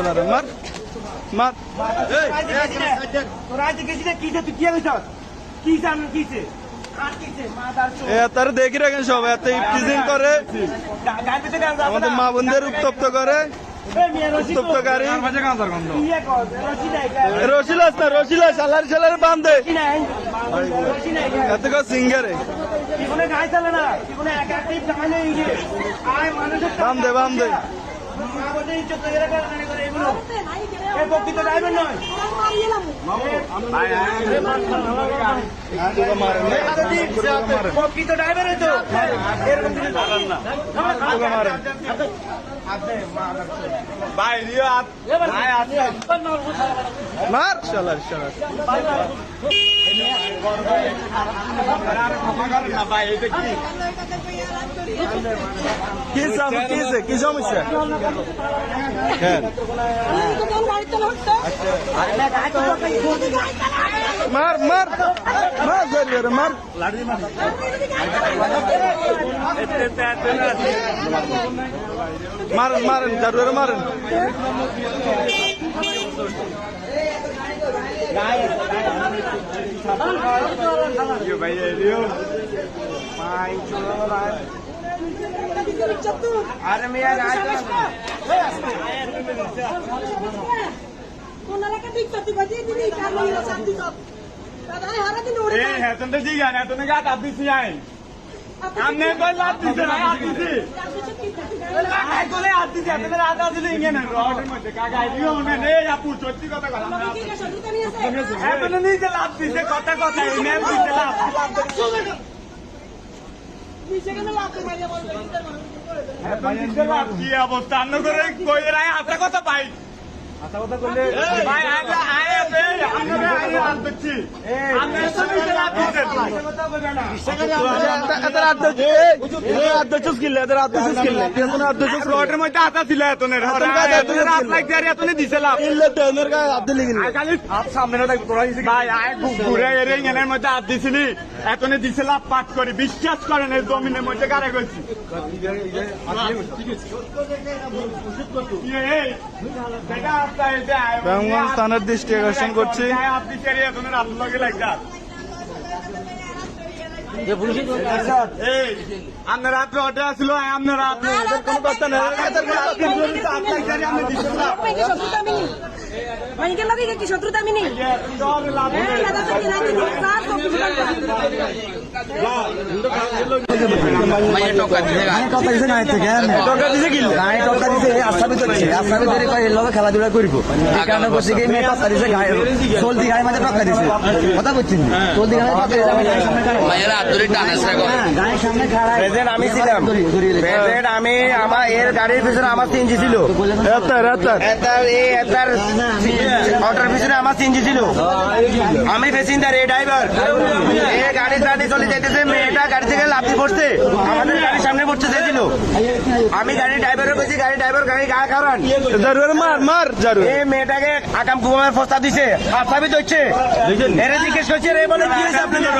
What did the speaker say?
দাঁড়া মার মার তারা দেখি রাখেন সব এত ইফটিজিং করে আমাদের মা বোনদের উত্তপ্ত করে উত্তপ্তকারী রসিলাস না রসিলাস সালার সালার বান্ধে এত সিঙ্গারে বান্ধে বান্ধে প্রকৃত ড্রাইভার নয় প্রকৃত ড্রাইভার তো মার শালার শালার কি সমস্যা মার মার মার মার মারেন মারেন জারুয়ারে মারেন अरे मैं कोणाला का दिक्कत बजी दिली काय मला सांगती तो दादा हरा दिन ओढे ए है तुम तो जी गाना तुमने क्या ताबी से आए हमने कोई लात दी से नहीं आती थी काय कोले आती थी तेरे आता दिले इंगे ना रोड में का गाइडियो ने या पूछो ती कथा करा है तो नहीं चला आती से कथा कथा इने भी चला पीछे के लात मारिया बोल কি অবস্থা অন্য করে কই রায় হাতে কথা পাই আচ্ছা কথা কইলে ভাই আয় বে আমরা আয় হাত দিচ্ছি আমরা তো নিতে লাভ দিতে কথা বলে না এত রাত দে রাত দে চুস্কিলে এত রাত দে চুস্কিলে এত রাত দে চুস্কিলে রোডের মধ্যে আতা ছিল এতনে রাত লাগতে আর এতনে দিছে লাভ ইল্লে টেনের গায়ে হাত দিলি গিলে খালি হাত সামনে না তোরা ভাই আয় ঘুরে এর এর মধ্যে হাত দিছিলি এতনে দিছে লাভ পাট করে বিশ্বাস করেন এই জমিনের মধ্যে গাড়ি গেছি ব্যাঙ্গন স্থানের দৃষ্টি আকর্ষণ করছি আপনার রাত্রে অর্ডার আসলো আপনার রাত্রে কোনো কথা নেই মাইকে লাগে কি শত্রুতা আমি নেই খেলাধুলা করবো কারণে বসে গিয়ে মেয়ে টক্কা দিছে চলতি গায়ে মাঝে টক্কা দিছে কথা বলছেন চলতি গায়ে আমি ছিলাম আমি আমার এর গাড়ির পিছনে আমার সিএনজি ছিল অটোর পিছনে আমার সিএনজি ছিল আমি প্যাসেঞ্জার এই ড্রাইভার এ গাড়ি গাড়ি চলে যেতেছে মেয়েটা গাড়ি থেকে লাফি পড়ছে আমাদের গাড়ির সামনে পড়ছে যেছিল আমি গাড়ির ড্রাইভারের বলছি গাড়ি ড্রাইভার গাড়ি গা কারণ মার মার জারু এই মেয়েটাকে আকাম কুকুমের প্রস্তাব দিছে আসামি ধরছে এরা জিজ্ঞেস করছে রে বলে কি হয়েছে আপনাদের